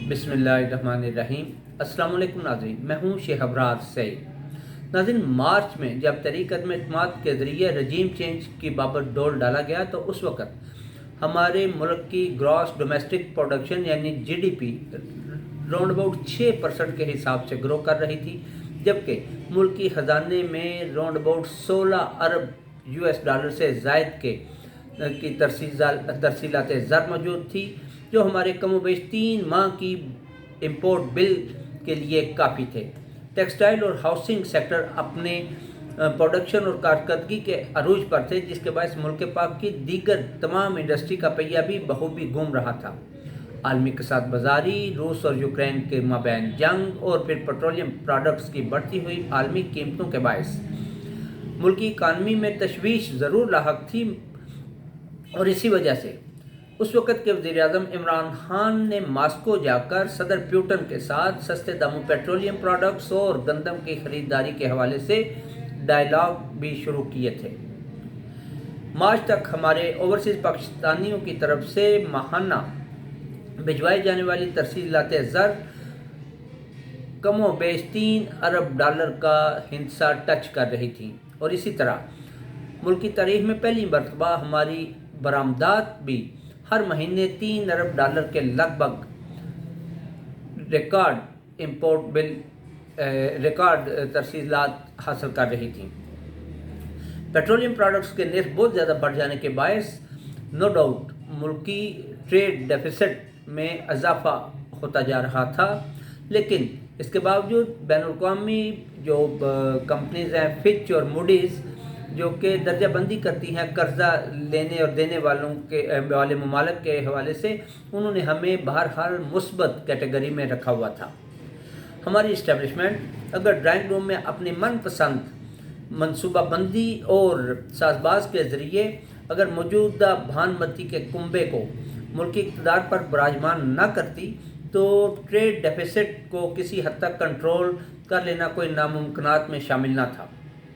بسم اللہ الرحمن الرحیم۔ السلام علیکم ناظرین، میں ہوں شیخ ابرار سعید۔ ناظرین، مارچ میں جب تحریک عدم اعتماد کے ذریعے رجیم چینج کی بابت ڈول ڈالا گیا تو اس وقت ہمارے ملک کی گراس ڈومیسٹک پروڈکشن یعنی G D P round about 6% کے حساب سے گرو کر رہی تھی، جبکہ ملکی خزانے میں round about 16 Arab US dollar سے زائد کی ترسیلات زر موجود تھی، جو ہمارے کم و بیش 3 ماہ کی امپورٹ بل کے لیے کافی تھے۔ ٹیکسٹائل اور ہاؤسنگ سیکٹر اپنے پروڈکشن اور کارکردگی کے عروج پر تھے، جس کے باعث ملک پاک کی دیگر تمام انڈسٹری کا پہیہ بھی بخوبی گھوم رہا تھا۔ عالمی کساد بازاری، روس اور یوکرین کے مابین جنگ اور پھر پیٹرولیم پروڈکٹس کی بڑھتی ہوئی عالمی قیمتوں کے باعث ملکی اکانومی میں تشویش ضرور لاحق تھی، اور اسی وجہ سے اس وقت کے وزیر اعظم عمران خان نے ماسکو جا کر صدر پیوٹن کے ساتھ سستے داموں پیٹرولیم پروڈکٹس اور گندم کی خریداری کے حوالے سے ڈائیلاگ بھی شروع کیے تھے۔ مارچ تک ہمارے اوورسیز پاکستانیوں کی طرف سے ماہانہ بھجوائی جانے والی ترسیلات زر کم و بیش 3 ارب ڈالر کا ہندسہ ٹچ کر رہی تھیں، اور اسی طرح ملکی تاریخ میں پہلی مرتبہ ہماری برآمدات بھی ہر مہینے 3 ارب ڈالر کے لگ بھگ ریکارڈ ترسیلات حاصل کر رہی تھیں۔ پیٹرولیم پروڈکٹس کے نرخ بہت زیادہ بڑھ جانے کے باعث نو ڈاؤٹ ملکی ٹریڈ ڈیفیسٹ میں اضافہ ہوتا جا رہا تھا، لیکن اس کے باوجود بین الاقوامی جو کمپنیز ہیں فچ اور موڈیز، جو کہ درجہ بندی کرتی ہیں قرضہ لینے اور دینے والے ممالک کے حوالے سے، انہوں نے ہمیں بہرحال مثبت کیٹیگری میں رکھا ہوا تھا۔ ہماری اسٹیبلشمنٹ اگر ڈرائنگ روم میں اپنی من پسند منصوبہ بندی اور ساز باز کے ذریعے اگر موجودہ بھانمتی کے کنبے کو ملکی اقتدار پر براجمان نہ کرتی تو ٹریڈ ڈیفیسٹ کو کسی حد تک کنٹرول کر لینا کوئی ناممکنات میں شامل نہ تھا،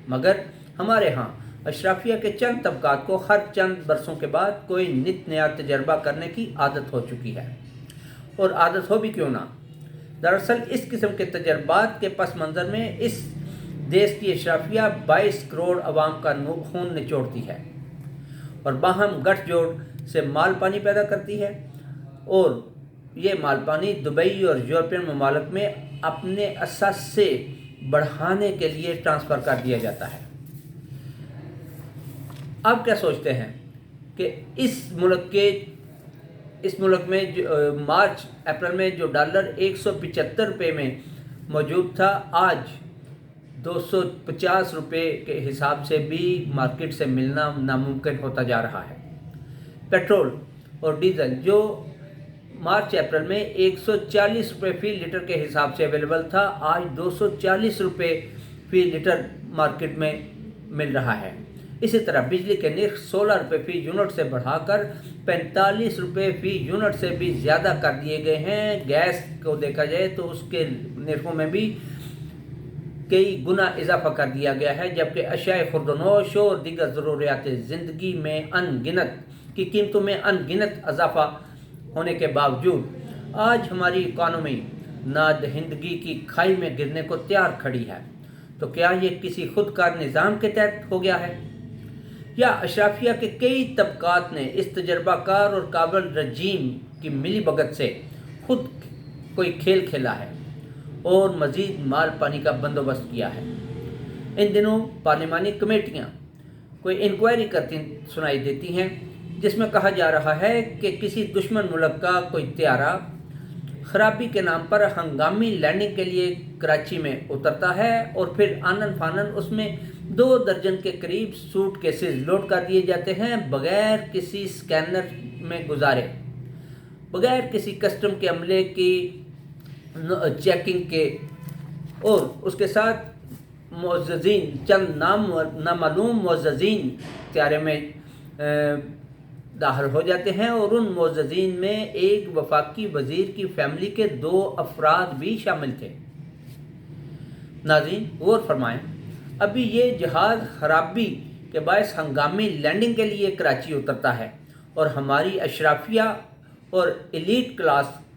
مگر ہمارے ہاں اشرافیہ کے چند طبقات کو ہر چند برسوں کے بعد کوئی نت نیا تجربہ کرنے کی عادت ہو چکی ہے، اور عادت ہو بھی کیوں نہ۔ دراصل اس قسم کے تجربات کے پس منظر میں اس دیش کی اشرافیہ 22 کروڑ عوام کا خون نچوڑتی ہے اور باہم گٹھ جوڑ سے مال پانی پیدا کرتی ہے، اور یہ مال پانی دبئی اور یورپین ممالک میں اپنے اثاثے بڑھانے کے لیے ٹرانسفر کر دیا جاتا ہے۔ آپ کیا سوچتے ہیں کہ اس ملک میں مارچ اپریل میں جو ڈالر 175 روپے میں موجود تھا، آج 250 روپے کے حساب سے بھی مارکیٹ سے ملنا ناممکن ہوتا جا رہا ہے۔ پیٹرول اور ڈیزل جو مارچ اپریل میں 140 روپے فی لیٹر کے حساب سے اویلیبل تھا، آج 240 روپے فی لیٹر مارکیٹ میں مل رہا ہے۔ اسی طرح بجلی کے نرخ 16 روپے فی یونٹ سے بڑھا کر 45 روپے فی یونٹ سے بھی زیادہ کر دیے گئے ہیں۔ گیس کو دیکھا جائے تو اس کے نرخوں میں بھی کئی گنا اضافہ کر دیا گیا ہے، جبکہ اشیاء خوردونوش اور دیگر ضروریات زندگی میں کی قیمتوں میں ان گنت اضافہ ہونے کے باوجود آج ہماری اکانومی نادہندگی کی کھائی میں گرنے کو تیار کھڑی ہے۔ تو کیا یہ کسی خود کار نظام کے تحت ہو گیا ہے، یا اشرافیہ کے کئی طبقات نے اس تجربہ کار اور قابل رجیم کی ملی بھگت سے خود کوئی کھیل کھیلا ہے اور مزید مال پانی کا بندوبست کیا ہے؟ ان دنوں پارلیمانی کمیٹیاں کوئی انکوائری کرتی سنائی دیتی ہیں، جس میں کہا جا رہا ہے کہ کسی دشمن ملک کا کوئی طیارہ خرابی کے نام پر ہنگامی لینڈنگ کے لیے کراچی میں اترتا ہے، اور پھر آنن فانن اس میں 2 درجن کے قریب سوٹ کیسز لوڈ کر دیے جاتے ہیں، بغیر کسی سکینر میں گزارے، بغیر کسی کسٹم کے عملے کی چیکنگ کے، اور اس کے ساتھ معززین چند نامعلوم معززین طیارے میں داخل ہو جاتے ہیں، اور ان معززین میں ایک وفاقی وزیر کی فیملی کے 2 افراد بھی شامل تھے۔ ناظرین غور فرمائیں، ابھی یہ جہاز خرابی کے باعث ہنگامی لینڈنگ کے لیے کراچی اترتا ہے، اور ہماری اشرافیہ اور ایلیٹ کلاس